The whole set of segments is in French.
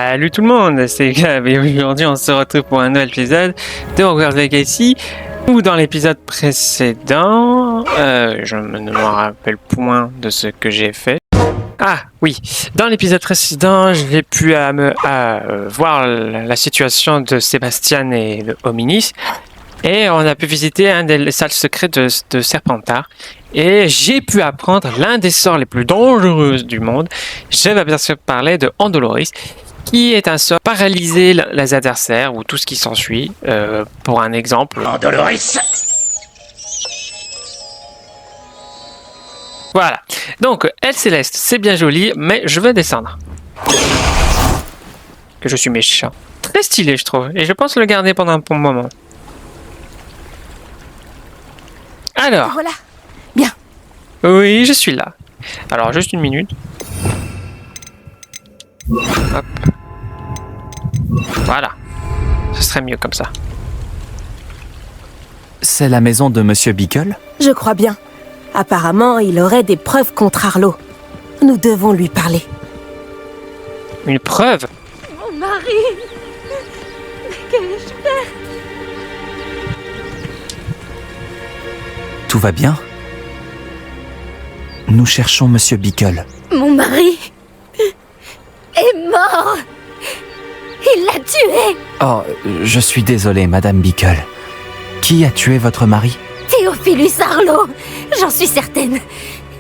Salut tout le monde, c'est Gab et aujourd'hui on se retrouve pour un nouvel épisode de Hogwarts Legacy. Ou dans l'épisode précédent, je ne me rappelle point de ce que j'ai fait. Ah oui, dans l'épisode précédent, j'ai pu voir la situation de Sébastien et de Hominis. Et on a pu visiter un des salles secrètes de Serpentard. Et j'ai pu apprendre l'un des sorts les plus dangereux du monde. Je vais bien sûr parler de Andoloris, qui est un sort paralyser les adversaires ou tout ce qui s'ensuit. Pour un exemple... Andoloris. Voilà. Donc, Elle Céleste, c'est bien joli, mais je vais descendre. Que je suis méchant. Très stylé, je trouve. Et je pense le garder pendant un bon moment. Alors. Voilà. Bien. Oui, je suis là. Alors, juste une minute. Hop. Voilà. Ce serait mieux comme ça. C'est la maison de Monsieur Bickle ? Je crois bien. Apparemment, il aurait des preuves contre Arlo. Nous devons lui parler. Une preuve ? Mon mari. Mais qu'ai-je fait ? Tout va bien ? Nous cherchons Monsieur Bickle. Mon mari est mort. Il l'a tué. Oh, je suis désolé, Madame Bickle. Qui a tué votre mari ? Théophilus Arlo. J'en suis certaine.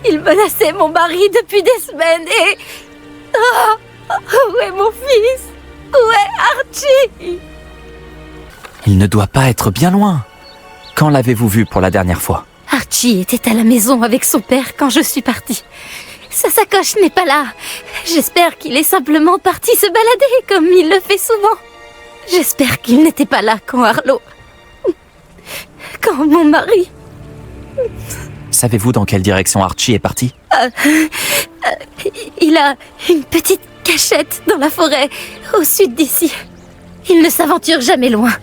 Il menaçait mon mari depuis des semaines et... Oh, où est mon fils ? Où est Archie ? Il ne doit pas être bien loin. Quand l'avez-vous vu pour la dernière fois ? Archie était à la maison avec son père quand je suis partie. Sa sacoche n'est pas là. J'espère qu'il est simplement parti se balader comme il le fait souvent. J'espère qu'il n'était pas là quand Arlo... Quand mon mari... Savez-vous dans quelle direction Archie est parti ? Il a une petite cachette dans la forêt, au sud d'ici. Il ne s'aventure jamais loin.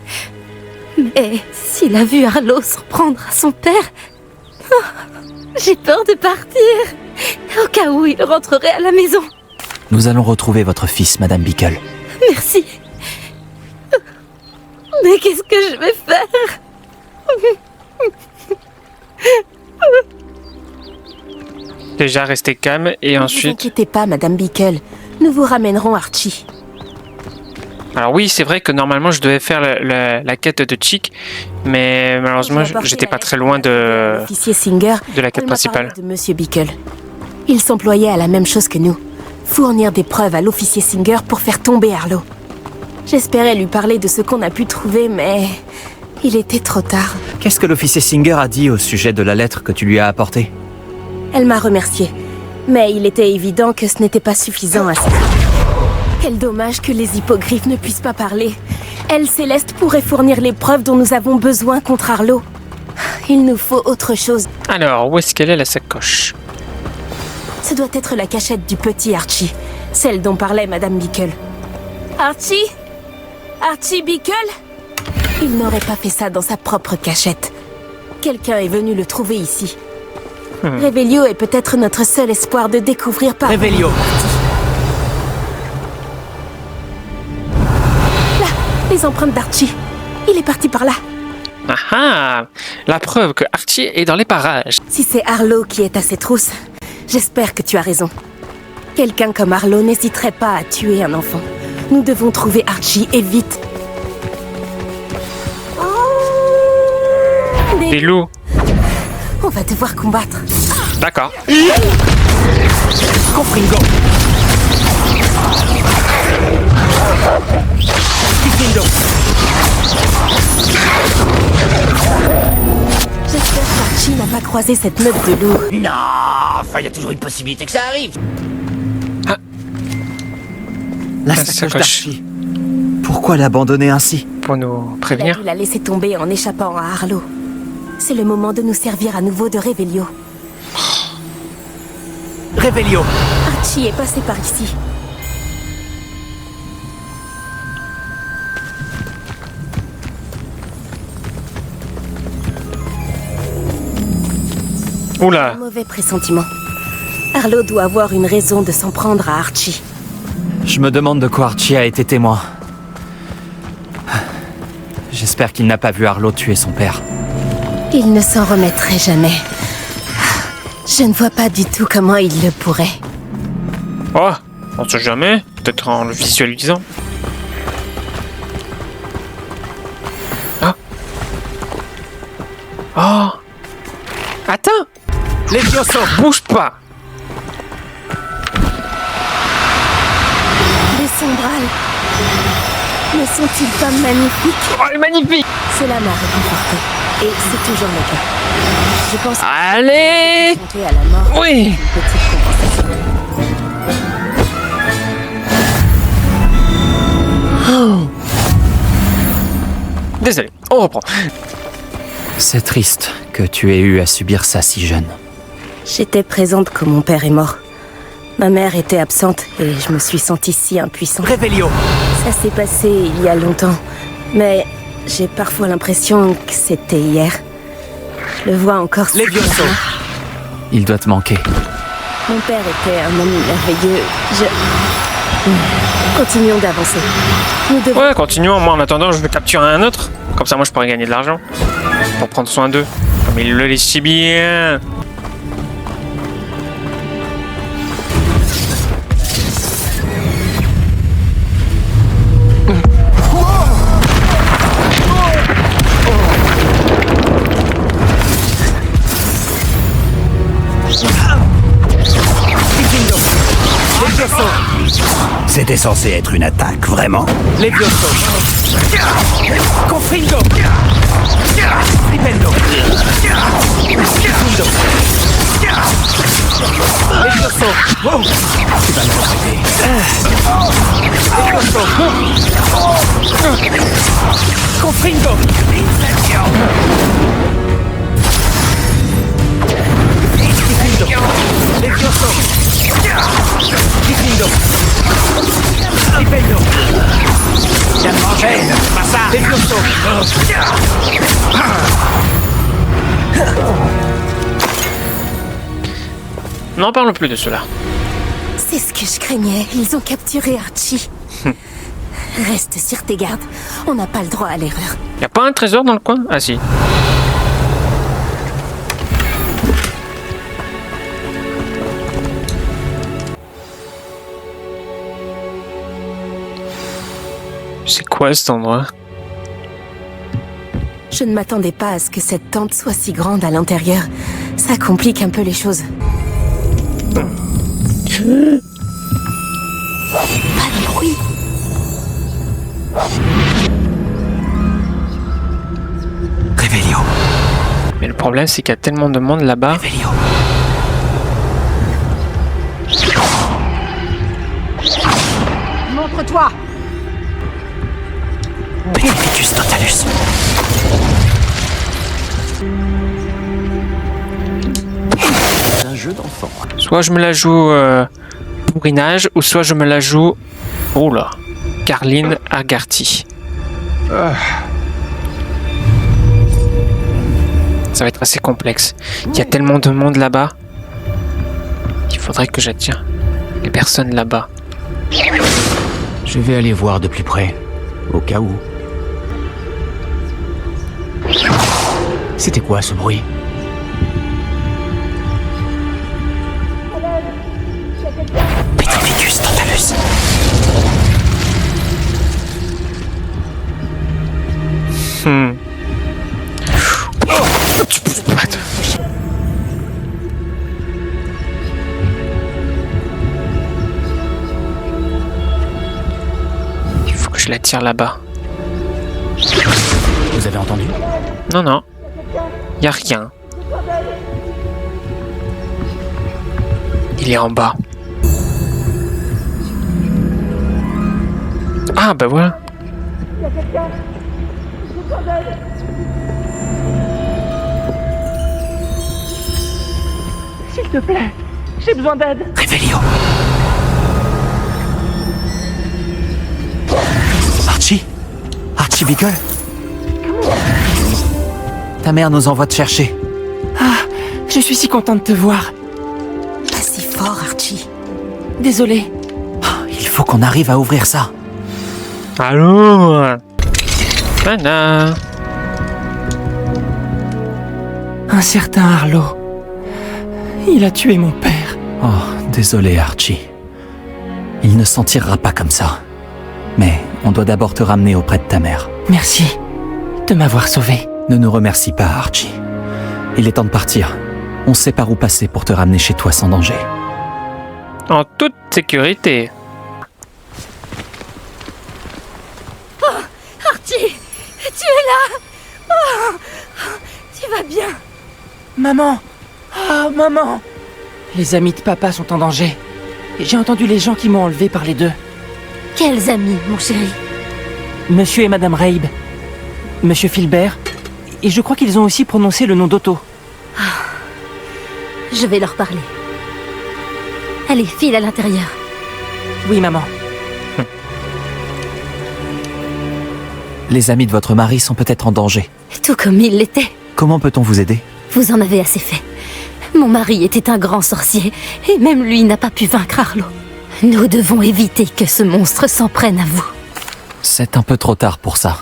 Mais s'il a vu Arlo s'en prendre à son père... j'ai peur de partir, au cas où il rentrerait à la maison. Nous allons retrouver votre fils, Madame Bickle. Merci. Mais qu'est-ce que je vais faire ? Déjà, restez calme et ensuite... Ne vous inquiétez pas, Madame Bickle. Nous vous ramènerons Archie. Alors oui, c'est vrai que normalement je devais faire la quête de Chick, mais malheureusement j'étais pas très loin de la quête principale. De Monsieur Bickle. Il s'employait à la même chose que nous. Fournir des preuves à l'officier Singer pour faire tomber Arlo. J'espérais lui parler de ce qu'on a pu trouver, mais... il était trop tard. Qu'est-ce que l'officier Singer a dit au sujet de la lettre que tu lui as apportée ? Elle m'a remerciée. Mais il était évident que ce n'était pas suffisant à ça. Quel dommage que les hippogriffes ne puissent pas parler. Elle Céleste pourrait fournir les preuves dont nous avons besoin contre Arlo. Il nous faut autre chose. Alors, où est-ce qu'elle est la sacoche ? Ce doit être la cachette du petit Archie. Celle dont parlait Madame Bickle. Archie ? Archie Bickle ? Il n'aurait pas fait ça dans sa propre cachette. Quelqu'un est venu le trouver ici. Revelio est peut-être notre seul espoir de découvrir par... Revelio ! Là, les empreintes d'Archie. Il est parti par là. Ah ah ! La preuve que Archie est dans les parages. Si c'est Arlo qui est à ses trousses, j'espère que tu as raison. Quelqu'un comme Arlo n'hésiterait pas à tuer un enfant. Nous devons trouver Archie et vite. Des loups. On va devoir combattre. D'accord. Confringo ! J'espère qu'Archie n'a pas croisé cette meute de loups. Non, enfin, il y a toujours une possibilité que ça arrive. La sacoche sacoche d'Archie. Pourquoi l'abandonner ainsi ? Pour nous Il a prévenir. dû la laisser tomber en échappant à Arlo. C'est le moment de nous servir à nouveau de Revelio. Revelio ! Archie est passé par ici. Oula. Un mauvais pressentiment. Arlo doit avoir une raison de s'en prendre à Archie. Je me demande de quoi Archie a été témoin. J'espère qu'il n'a pas vu Arlo tuer son père. Il ne s'en remettrait jamais. Je ne vois pas du tout comment il le pourrait. Oh, on sait jamais. Peut-être en le visualisant. Ah. Oh. Attends. Levioso! Bouge pas. Les sombrales ne sont-ils pas magnifiques? Oh, elle est magnifique. Cela m'a réconforté. Et c'est toujours le cas. Je pense Allez. confronté à la mort. Oui. Une petite compensation. Désolé, on reprend. C'est triste que tu aies eu à subir ça si jeune. J'étais présente quand mon père est mort. Ma mère était absente et je me suis sentie si impuissante. Révélio! Ça s'est passé il y a longtemps, mais j'ai parfois l'impression que c'était hier. Je le vois encore si Levioso! clairement. Il doit te manquer. Mon père était un homme merveilleux. Continuons d'avancer. Nous devons... Ouais, continuons. Moi, en attendant, je vais capturer un autre. Comme ça, moi, je pourrais gagner de l'argent. Pour prendre soin d'eux. Comme il le laisse si bien. C'était censé être une attaque, vraiment? Levioso! Confringo! Flipendo! Confrindo! Levioso! Wow! Tu vas me regretter. Levioso! Confringo! Confrindo! Levioso! Confrindo! Flipendo! Viens me manger, ne fais pas ça! Levioso! N'en parlons plus de cela. C'est ce que je craignais. Ils ont capturé Archie. Reste sur tes gardes. On n'a pas le droit à l'erreur. Y a pas un trésor dans le coin? Ah si. C'est quoi cet endroit? Je ne m'attendais pas à ce que cette tente soit si grande à l'intérieur. Ça complique un peu les choses. Pas de bruit. Révélio. Mais le problème, c'est qu'il y a tellement de monde là-bas. Révélio. Montre-toi! Petrificus totalus. C'est un jeu d'enfant. Soit je me la joue bourrinage, ou soit je me la joue... Oh là. Carline Agarty. Ça va être assez complexe. Il y a tellement de monde là-bas. Il faudrait que j'attire les personnes là-bas. Je vais aller voir de plus près, au cas où. C'était quoi ce bruit? Petrificus totalus. Oh, tu peux pas te... Il faut que je la tire là-bas. Vous avez entendu? Non, non. Y a rien. Il est en bas. Ah, bah voilà. S'il te plaît, j'ai besoin d'aide. Révélio. Archie? Archie Bickle? Ta mère nous envoie te chercher. Je suis si contente de te voir. Pas si fort, Archie. Désolée. Il faut qu'on arrive à ouvrir ça. Allons. Voilà. Un certain Arlo. Il a tué mon père. Oh, désolé Archie. Il ne s'en tirera pas comme ça. Mais on doit d'abord te ramener auprès de ta mère. Merci de m'avoir sauvé. Ne nous remercie pas, Archie. Il est temps de partir. On sait par où passer pour te ramener chez toi sans danger. En toute sécurité. Archie, tu es là. Oh, tu vas bien. Maman! Ah, maman! Les amis de papa sont en danger. J'ai entendu les gens qui m'ont enlevé parler d'eux. Quels amis, mon chéri? Monsieur et Madame Rabe. Monsieur Filbert. Et je crois qu'ils ont aussi prononcé le nom d'Otto. Je vais leur parler. Allez, file à l'intérieur. Oui, maman. Les amis de votre mari sont peut-être en danger. Tout comme il l'était. Comment peut-on vous aider? Vous en avez assez fait. Mon mari était un grand sorcier, et même lui n'a pas pu vaincre Arlo. Nous devons éviter que ce monstre s'en prenne à vous. C'est un peu trop tard pour ça.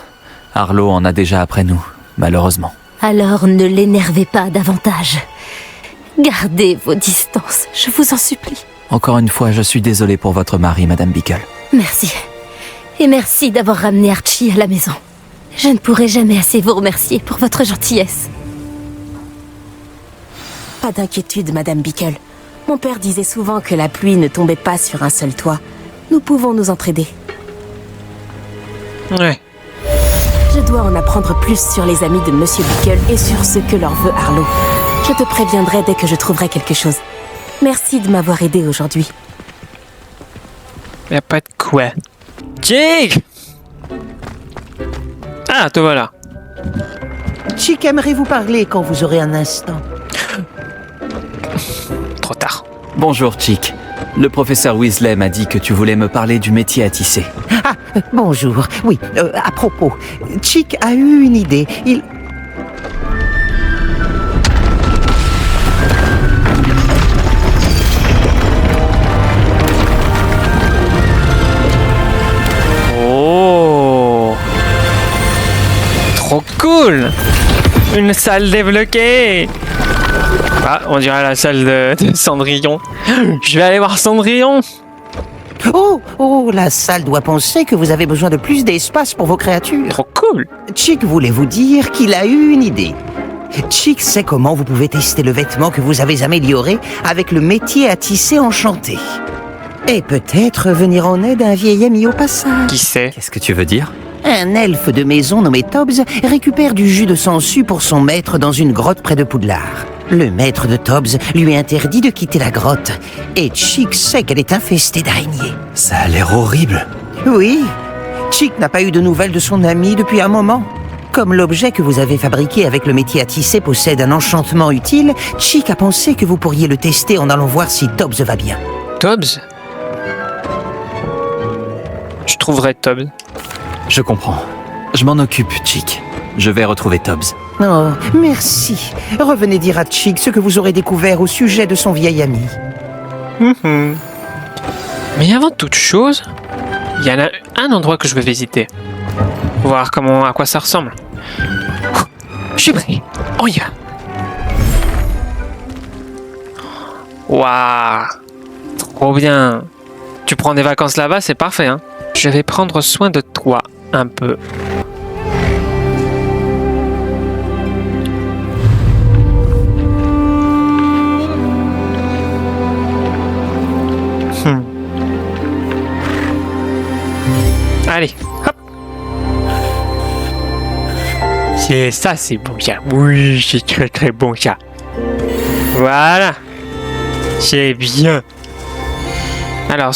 Arlo en a déjà après nous, malheureusement. Alors ne l'énervez pas davantage. Gardez vos distances, je vous en supplie. Encore une fois, je suis désolé pour votre mari, Madame Bickle. Merci. Et merci d'avoir ramené Archie à la maison. Je ne pourrai jamais assez vous remercier pour votre gentillesse. Pas d'inquiétude, Madame Bickle. Mon père disait souvent que la pluie ne tombait pas sur un seul toit. Nous pouvons nous entraider. Ouais. Je dois en apprendre plus sur les amis de Monsieur Bickle et sur ce que leur veut Arlo. Je te préviendrai dès que je trouverai quelque chose. Merci de m'avoir aidé aujourd'hui. Y a pas de quoi. Jake! Ah, te voilà. Chick aimerait vous parler quand vous aurez un instant. Trop tard. Bonjour, Chick. Le professeur Weasley m'a dit que tu voulais me parler du métier à tisser. Ah, bonjour. Oui, à propos, Chick a eu une idée. Oh! Trop cool! Une salle débloquée! Ah, on dirait la salle de Cendrillon. Je vais aller voir Cendrillon! Oh, la salle doit penser que vous avez besoin de plus d'espace pour vos créatures. Trop cool! Chick voulait vous dire qu'il a eu une idée. Chick sait comment vous pouvez tester le vêtement que vous avez amélioré avec le métier à tisser enchanté. Et peut-être venir en aide à un vieil ami au passage. Qui sait? Qu'est-ce que tu veux dire? Un elfe de maison nommé Tobbs récupère du jus de sangsue pour son maître dans une grotte près de Poudlard. Le maître de Tobbs lui interdit de quitter la grotte, et Chick sait qu'elle est infestée d'araignées. Ça a l'air horrible. Oui, Chick n'a pas eu de nouvelles de son ami depuis un moment. Comme l'objet que vous avez fabriqué avec le métier à tisser possède un enchantement utile, Chick a pensé que vous pourriez le tester en allant voir si Tobbs va bien. Tobbs? Je trouverai Tobbs. Je comprends. Je m'en occupe, Chick. Je vais retrouver Tobbs. Oh, merci. Revenez dire à Chick ce que vous aurez découvert au sujet de son vieil ami. Mais avant toute chose, il y en a un endroit que je veux visiter. Voir à quoi ça ressemble. Je suis prêt. On y va. Waouh. Trop bien. Tu prends des vacances là-bas, c'est parfait, hein. Je vais prendre soin de toi un peu. Allez, hop. C'est ça, c'est bon ça. Oui, c'est très très bon ça. Voilà. C'est bien. Alors,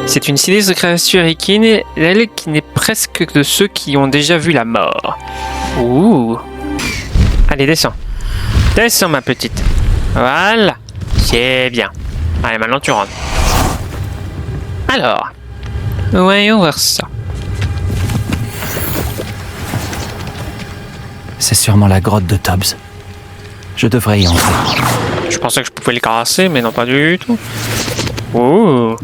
c'est une sinistre créature équine, elle qui n'est presque de ceux qui ont déjà vu la mort. Ouh. Allez, descends. Descends, ma petite. Voilà. C'est bien. Allez, maintenant tu rentres. Alors, voyons voir ça. C'est sûrement la grotte de Tobbs. Je devrais y entrer. Je pensais que je pouvais le casser, mais non, pas du tout. Oh,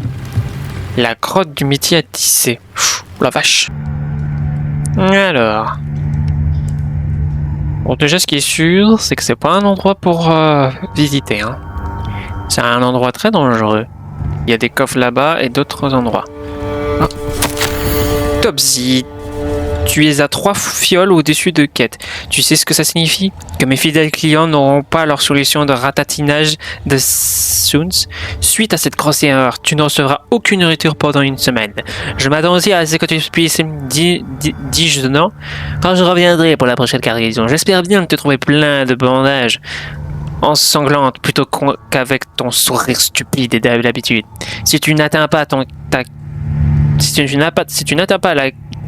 la grotte du métier à tisser. Pfff, la vache. Alors. Bon, déjà, ce qui est sûr, c'est que c'est pas un endroit pour visiter. Hein. C'est un endroit très dangereux. Il y a des coffres là-bas et d'autres endroits. Ah. Topsy, tu es à 3 fioles au-dessus de quête. Tu sais ce que ça signifie? Que mes fidèles clients n'auront pas leur solution de ratatinage de Soons. Suite à cette grosse erreur, tu ne recevras aucune nourriture pendant une semaine. Je m'attends aussi à ce que tu puisses me dire non quand je reviendrai pour la prochaine cargaison. J'espère bien te trouver plein de bandages ensanglantes plutôt qu'avec ton sourire stupide et d'habitude. Si tu n'atteins pas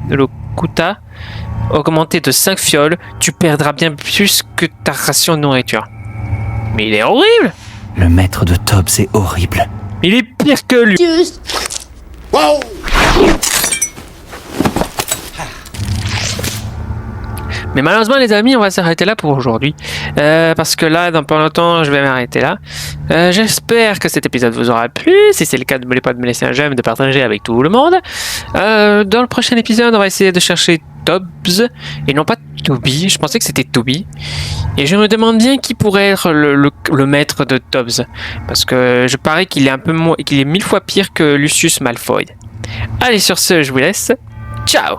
le quota augmenté de 5 fioles, tu perdras bien plus que ta ration de nourriture. Mais il est horrible! Le maître de Tobbs est horrible. Il est pire que lui! Wow! Mais malheureusement les amis, on va s'arrêter là pour aujourd'hui. Parce que là, dans pas longtemps, je vais m'arrêter là. J'espère que cet épisode vous aura plu. Si c'est le cas, n'oubliez pas de me laisser un j'aime, de partager avec tout le monde. Dans le prochain épisode, on va essayer de chercher Tobbs et non pas Toby. Je pensais que c'était Toby. Et je me demande bien qui pourrait être le maître de Tobbs. Parce que je parie qu'il est 1000 fois pire que Lucius Malfoy. Allez, sur ce, je vous laisse. Ciao!